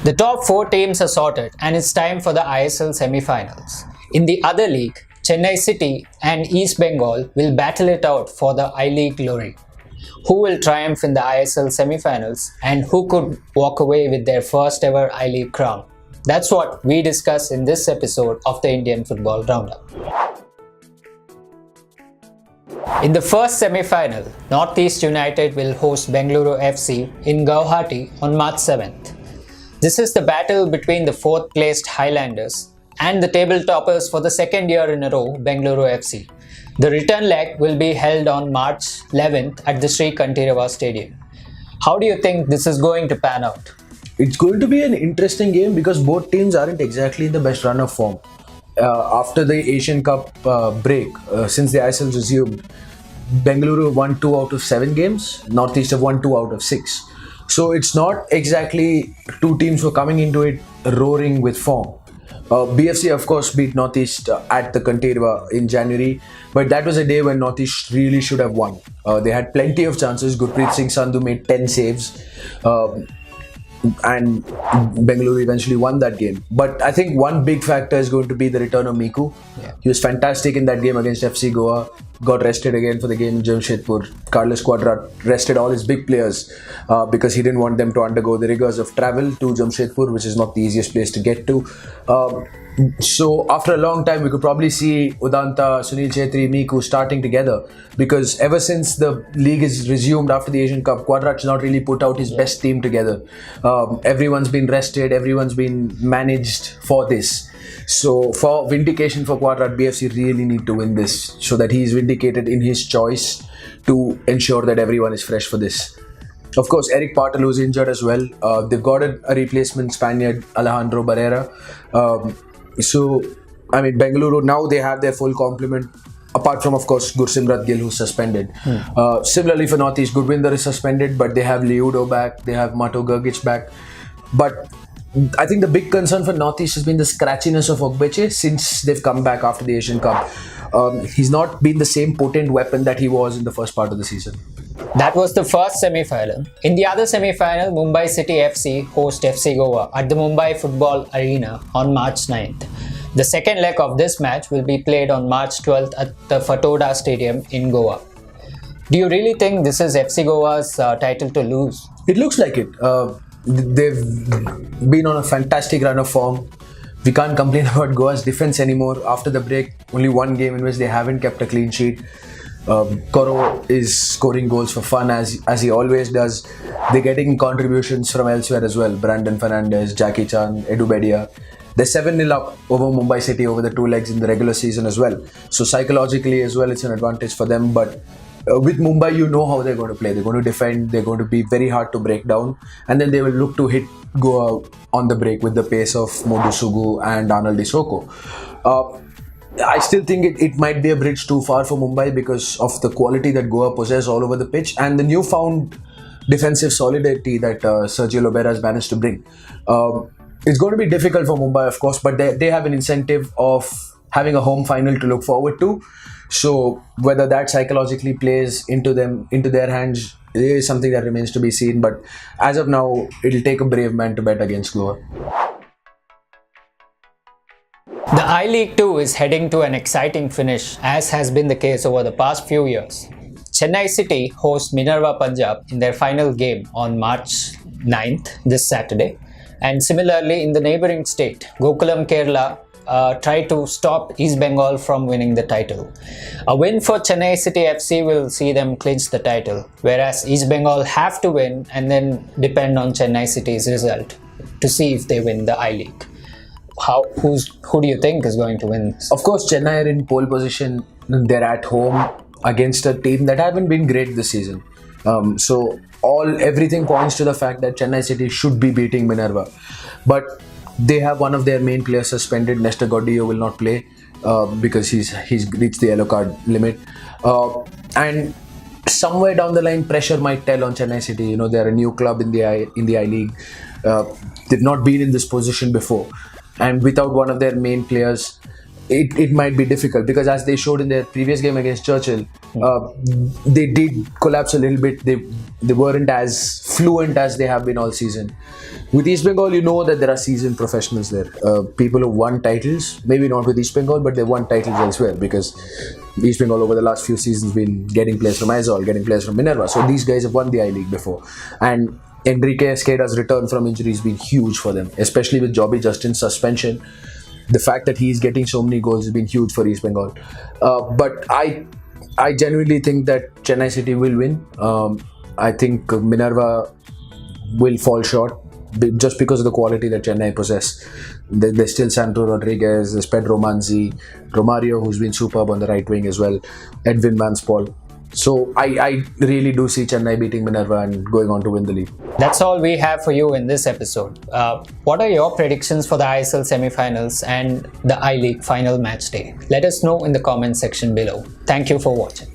The top 4 teams are sorted and it's time for the ISL Semifinals. In the other league, Chennai City and East Bengal will battle it out for the I-League glory. Who will triumph in the ISL Semifinals and who could walk away with their first ever I-League crown? That's what we discuss in this episode of the Indian Football Roundup. In the first semi-final, Northeast United will host Bengaluru FC in Guwahati on March 7th. This is the battle between the 4th placed Highlanders and the table toppers for the second year in a row, Bengaluru FC. The return leg will be held on March 11th at the Sri Kantirava Stadium. How do you think this is going to pan out? It's going to be an interesting game because both teams aren't exactly in the best run of form. After the Asian Cup break, since the ISL resumed, Bengaluru won 2 out of 7 games, Northeast have won 2 out of 6. So it's not exactly two teams who are coming into it roaring with form. BFC of course beat Northeast at the Kantirava in January, but that was a day when Northeast really should have won. They had plenty of chances. Gurpreet Singh Sandhu made 10 saves. And Bengaluru eventually won that game. But I think one big factor is going to be the return of Miku. Yeah. He was fantastic in that game against FC Goa. Got rested again for the game in Jamshedpur. Carlos Quadrat rested all his big players because he didn't want them to undergo the rigors of travel to Jamshedpur, which is not the easiest place to get to. So after a long time, we could probably see Udanta, Sunil Chhetri, Miku starting together, because ever since the league is resumed after the Asian Cup, Quadrat's not really put out his best team together. Everyone's been rested, everyone's been managed for this. So for vindication for Quadrat, BFC really need to win this so that he is vindicated in his choice to ensure that everyone is fresh for this. Of course, Eric Patel, who's injured as well. They've got a replacement Spaniard, Alejandro Barrera. So, I mean, Bengaluru, now they have their full complement, apart from, of course, Gursimrat Gill, who's suspended. Similarly for Northeast, Gurvinder is suspended, but they have Liudo back, they have Mato Gergic back. But I think the big concern for Northeast has been the scratchiness of Ogbeche since they've come back after the Asian Cup. He's not been the same potent weapon that he was in the first part of the season. That was the first semi-final. In the other semi-final, Mumbai City FC host FC Goa at the Mumbai Football Arena on March 9th. The second leg of this match will be played on March 12th at the Fatoda Stadium in Goa. Do you really think this is FC Goa's title to lose? It looks like it. They've been on a fantastic run of form. We can't complain about Goa's defense anymore. After the break, only one game in which they haven't kept a clean sheet. Koro is scoring goals for fun as he always does. They're getting contributions from elsewhere as well. Brandon Fernandez, Jackie Chan, Edu Bedia. They're 7-0 up over Mumbai City over the 2 legs in the regular season as well. So psychologically as well, it's an advantage for them. But with Mumbai, you know how they're going to play. They're going to defend. They're going to be very hard to break down. And then they will look to hit Goa on the break with the pace of Modu Sugu and Arnold Isoko. I still think it might be a bridge too far for Mumbai because of the quality that Goa possess all over the pitch and the newfound defensive solidity that Sergio Lobera has managed to bring. It's going to be difficult for Mumbai, of course, but they have an incentive of having a home final to look forward to. So whether that psychologically plays into their hands is something that remains to be seen. But as of now, it'll take a brave man to bet against Goa. The I-League 2 is heading to an exciting finish, as has been the case over the past few years. Chennai City host Minerva Punjab in their final game on March 9th, this Saturday. And similarly, in the neighbouring state, Gokulam Kerala tried to stop East Bengal from winning the title. A win for Chennai City FC will see them clinch the title, whereas East Bengal have to win and then depend on Chennai City's result to see if they win the I-League. Who do you think is going to win this? Of course, Chennai are in pole position. They're at home against a team that haven't been great this season. So everything points to the fact that Chennai City should be beating Minerva. But they have one of their main players suspended. Nestor Gordillo will not play because he's reached the yellow card limit. And somewhere down the line, pressure might tell on Chennai City. You know, they're a new club in the I-League. They've not been in this position before. And without one of their main players, it might be difficult, because as they showed in their previous game against Churchill, they did collapse a little bit. They weren't as fluent as they have been all season. With East Bengal, you know that there are seasoned professionals there. People who won titles, maybe not with East Bengal, but they won titles elsewhere, because East Bengal over the last few seasons been getting players from ISL, getting players from Minerva. So these guys have won the I-League before. And Enrique Esqueda's return from injury has been huge for them, especially with Jobby Justin's suspension. The fact that he's getting so many goals has been huge for East Bengal. But I genuinely think that Chennai City will win. I think Minerva will fall short just because of the quality that Chennai possess. There's still Santo Rodriguez, there's Pedro Manzi, Romario, who's been superb on the right wing as well, Edwin Manspaul. So I really do see Chennai beating Minerva and going on to win the league. That's all we have for you in this episode. What are your predictions for the ISL semi-finals and the I-League final match day? Let us know in the comment section below. Thank you for watching.